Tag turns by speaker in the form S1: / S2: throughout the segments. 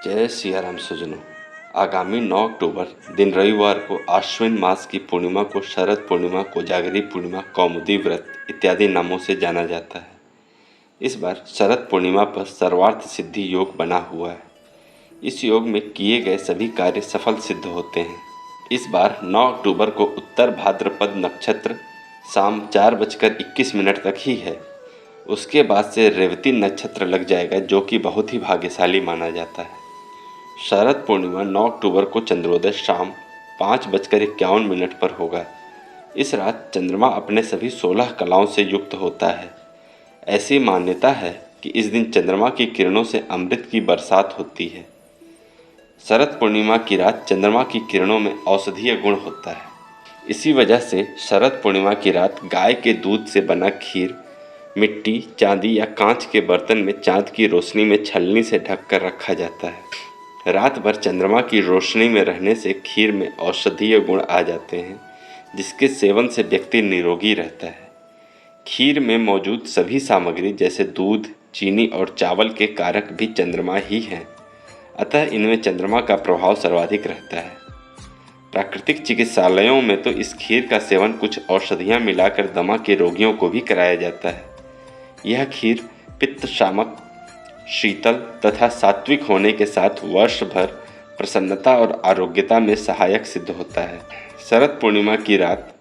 S1: जय सिया राम सज्जनों। आगामी 9 अक्टूबर दिन रविवार को आश्विन मास की पूर्णिमा को शरद पूर्णिमा, कोजागरी पूर्णिमा, कौमुदी व्रत इत्यादि नामों से जाना जाता है। इस बार शरद पूर्णिमा पर सर्वार्थ सिद्धि योग बना हुआ है। इस योग में किए गए सभी कार्य सफल सिद्ध होते हैं। इस बार 9 अक्टूबर को उत्तर भाद्रपद नक्षत्र शाम 4:21 तक ही है। उसके बाद से रेवती नक्षत्र लग जाएगा, जो कि बहुत ही भाग्यशाली माना जाता है। शरद पूर्णिमा 9 अक्टूबर को चंद्रोदय शाम 5:51 पर होगा। इस रात चंद्रमा अपने सभी 16 कलाओं से युक्त होता है। ऐसी मान्यता है कि इस दिन चंद्रमा की किरणों से अमृत की बरसात होती है। शरद पूर्णिमा की रात चंद्रमा की किरणों में औषधीय गुण होता है। इसी वजह से शरद पूर्णिमा की रात गाय के दूध से बना खीर मिट्टी, चांदी या कांच के बर्तन में चांद की रोशनी में छलनी से ढककर रखा जाता है। रात भर चंद्रमा की रोशनी में रहने से खीर में औषधीय गुण आ जाते हैं, जिसके सेवन से व्यक्ति निरोगी रहता है। खीर में मौजूद सभी सामग्री जैसे दूध, चीनी और चावल के कारक भी चंद्रमा ही हैं, अतः इनमें चंद्रमा का प्रभाव सर्वाधिक रहता है। प्राकृतिक चिकित्सालयों में तो इस खीर का सेवन कुछ औषधियाँ मिलाकर दमा के रोगियों को भी कराया जाता है। यह खीर पित्त शामक, शीतल तथा सात्विक होने के साथ वर्ष भर प्रसन्नता और आरोग्यता में सहायक सिद्ध होता है। शरद पूर्णिमा की रात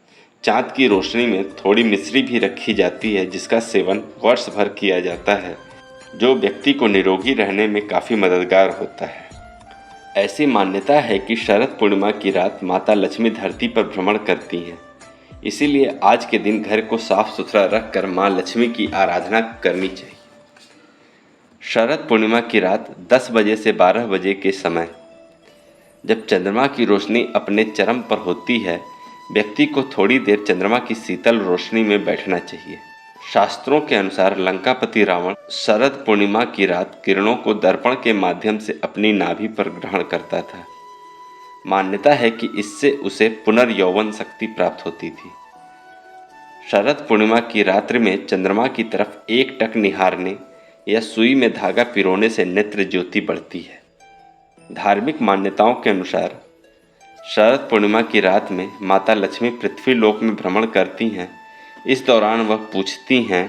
S1: चाँद की रोशनी में थोड़ी मिश्री भी रखी जाती है, जिसका सेवन वर्ष भर किया जाता है, जो व्यक्ति को निरोगी रहने में काफ़ी मददगार होता है। ऐसी मान्यता है कि शरद पूर्णिमा की रात माता लक्ष्मी धरती पर भ्रमण करती हैं, इसीलिए आज के दिन घर को साफ सुथरा रखकर माँ लक्ष्मी की आराधना करनी चाहिए। शरद पूर्णिमा की रात 10 बजे से 12 बजे के समय, जब चंद्रमा की रोशनी अपने चरम पर होती है, व्यक्ति को थोड़ी देर चंद्रमा की शीतल रोशनी में बैठना चाहिए। शास्त्रों के अनुसार लंकापति रावण शरद पूर्णिमा की रात किरणों को दर्पण के माध्यम से अपनी नाभि पर ग्रहण करता था। मान्यता है कि इससे उसे पुनर्यौवन शक्ति प्राप्त होती थी। शरद पूर्णिमा की रात्रि में चंद्रमा की तरफ एक टक निहारने या सुई में धागा पिरोने से नेत्र ज्योति बढ़ती है। धार्मिक मान्यताओं के अनुसार शरद पूर्णिमा की रात में माता लक्ष्मी पृथ्वी लोक में भ्रमण करती हैं। इस दौरान वह पूछती हैं,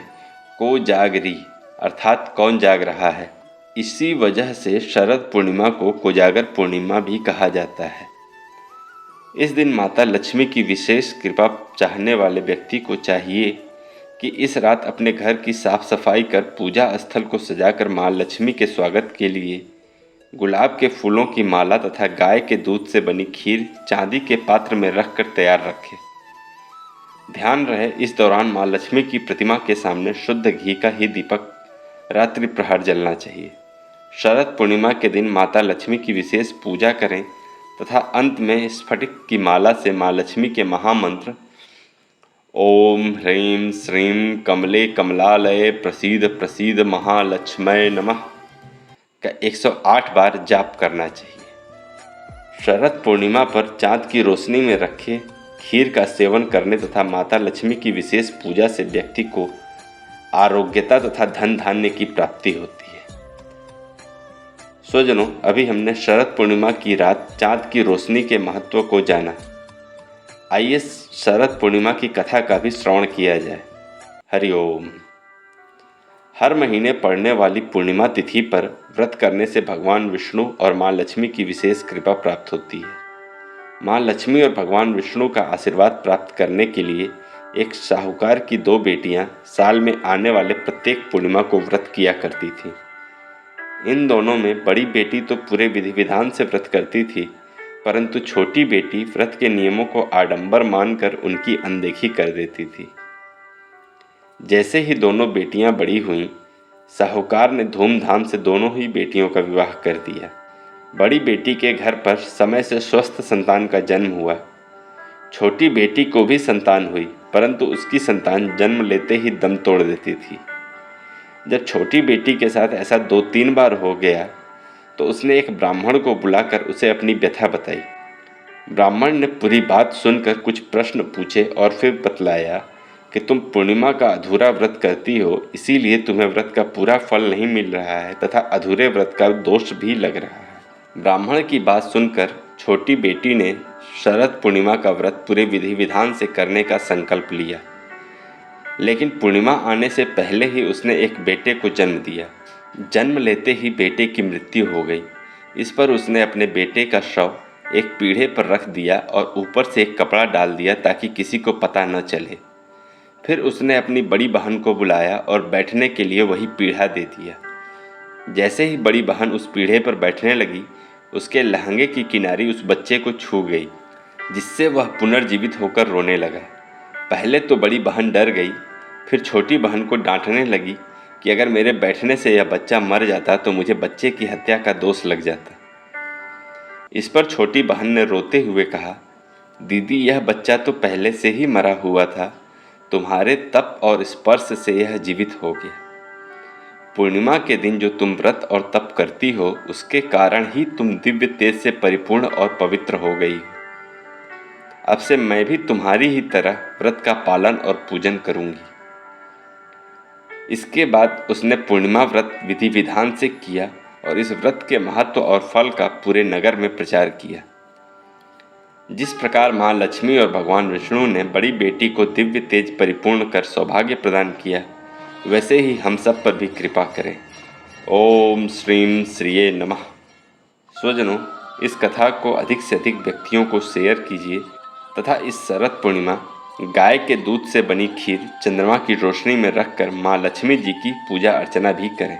S1: को जागरी, अर्थात कौन जाग रहा है। इसी वजह से शरद पूर्णिमा को कोजागर पूर्णिमा भी कहा जाता है। इस दिन माता लक्ष्मी की विशेष कृपा चाहने वाले व्यक्ति को चाहिए कि इस रात अपने घर की साफ सफाई कर पूजा स्थल को सजाकर माँ लक्ष्मी के स्वागत के लिए गुलाब के फूलों की माला तथा गाय के दूध से बनी खीर चांदी के पात्र में रखकर तैयार रखें। ध्यान रहे, इस दौरान माँ लक्ष्मी की प्रतिमा के सामने शुद्ध घी का ही दीपक रात्रि प्रहर जलना चाहिए। शरद पूर्णिमा के दिन माता लक्ष्मी की विशेष पूजा करें तथा अंत में स्फटिक की माला से माँ लक्ष्मी के महामंत्र ओम ह्रीं श्रीं कमले कमलालये प्रसीद प्रसीद महालक्ष्मय नमः का 108 बार जाप करना चाहिए। शरद पूर्णिमा पर चाँद की रोशनी में रखे खीर का सेवन करने तथा माता लक्ष्मी की विशेष पूजा से व्यक्ति को आरोग्यता तथा धन धान्य की प्राप्ति होती है। स्वजनों, अभी हमने शरद पूर्णिमा की रात चाँद की रोशनी के महत्व को जाना। आइए शरद पूर्णिमा की कथा का भी श्रवण किया जाए। हरि ओम। हर महीने पड़ने वाली पूर्णिमा तिथि पर व्रत करने से भगवान विष्णु और माँ लक्ष्मी की विशेष कृपा प्राप्त होती है। माँ लक्ष्मी और भगवान विष्णु का आशीर्वाद प्राप्त करने के लिए एक साहूकार की 2 बेटियां साल में आने वाले प्रत्येक पूर्णिमा को व्रत किया करती थीं। इन दोनों में बड़ी बेटी तो पूरे विधि विधान से व्रत करती थी, परंतु छोटी बेटी व्रत के नियमों को आडंबर मानकर उनकी अनदेखी कर देती थी। जैसे ही दोनों बेटियां बड़ी हुईं, साहूकार ने धूमधाम से दोनों ही बेटियों का विवाह कर दिया। बड़ी बेटी के घर पर समय से स्वस्थ संतान का जन्म हुआ। छोटी बेटी को भी संतान हुई, परंतु उसकी संतान जन्म लेते ही दम तोड़ देती थी। जब छोटी बेटी के साथ ऐसा 2-3 बार हो गया तो उसने एक ब्राह्मण को बुलाकर उसे अपनी व्यथा बताई। ब्राह्मण ने पूरी बात सुनकर कुछ प्रश्न पूछे और फिर बतलाया कि तुम पूर्णिमा का अधूरा व्रत करती हो, इसीलिए तुम्हें व्रत का पूरा फल नहीं मिल रहा है तथा अधूरे व्रत का दोष भी लग रहा है। ब्राह्मण की बात सुनकर छोटी बेटी ने शरद पूर्णिमा का व्रत पूरे विधि विधान से करने का संकल्प लिया। लेकिन पूर्णिमा आने से पहले ही उसने एक बेटे को जन्म दिया। जन्म लेते ही बेटे की मृत्यु हो गई। इस पर उसने अपने बेटे का शव एक पीढ़े पर रख दिया और ऊपर से एक कपड़ा डाल दिया ताकि किसी को पता न चले। फिर उसने अपनी बड़ी बहन को बुलाया और बैठने के लिए वही पीढ़ा दे दिया। जैसे ही बड़ी बहन उस पीढ़े पर बैठने लगी, उसके लहंगे की किनारी उस बच्चे को छू गई, जिससे वह पुनर्जीवित होकर रोने लगा। पहले तो बड़ी बहन डर गई, फिर छोटी बहन को डांटने लगी कि अगर मेरे बैठने से यह बच्चा मर जाता तो मुझे बच्चे की हत्या का दोष लग जाता। इस पर छोटी बहन ने रोते हुए कहा, दीदी, यह बच्चा तो पहले से ही मरा हुआ था, तुम्हारे तप और स्पर्श से यह जीवित हो गया। पूर्णिमा के दिन जो तुम व्रत और तप करती हो, उसके कारण ही तुम दिव्य तेज से परिपूर्ण और पवित्र हो गई हो। अब से मैं भी तुम्हारी ही तरह व्रत का पालन और पूजन करूंगी। इसके बाद उसने पूर्णिमा व्रत विधि विधान से किया और इस व्रत के महत्व और फल का पूरे नगर में प्रचार किया। जिस प्रकार माँ लक्ष्मी और भगवान विष्णु ने बड़ी बेटी को दिव्य तेज परिपूर्ण कर सौभाग्य प्रदान किया, वैसे ही हम सब पर भी कृपा करें। ओम श्रीम श्रीये नमः। स्वजनों, इस कथा को अधिक से अधिक व्यक्तियों को शेयर कीजिए तथा इस शरद पूर्णिमा गाय के दूध से बनी खीर चंद्रमा की रोशनी में रखकर माँ लक्ष्मी जी की पूजा अर्चना भी करें।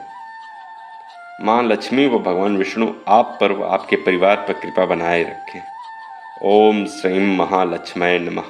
S1: माँ लक्ष्मी व भगवान विष्णु आप पर व आपके परिवार पर कृपा बनाए रखें। ओम श्रीम महालक्ष्मय नमः।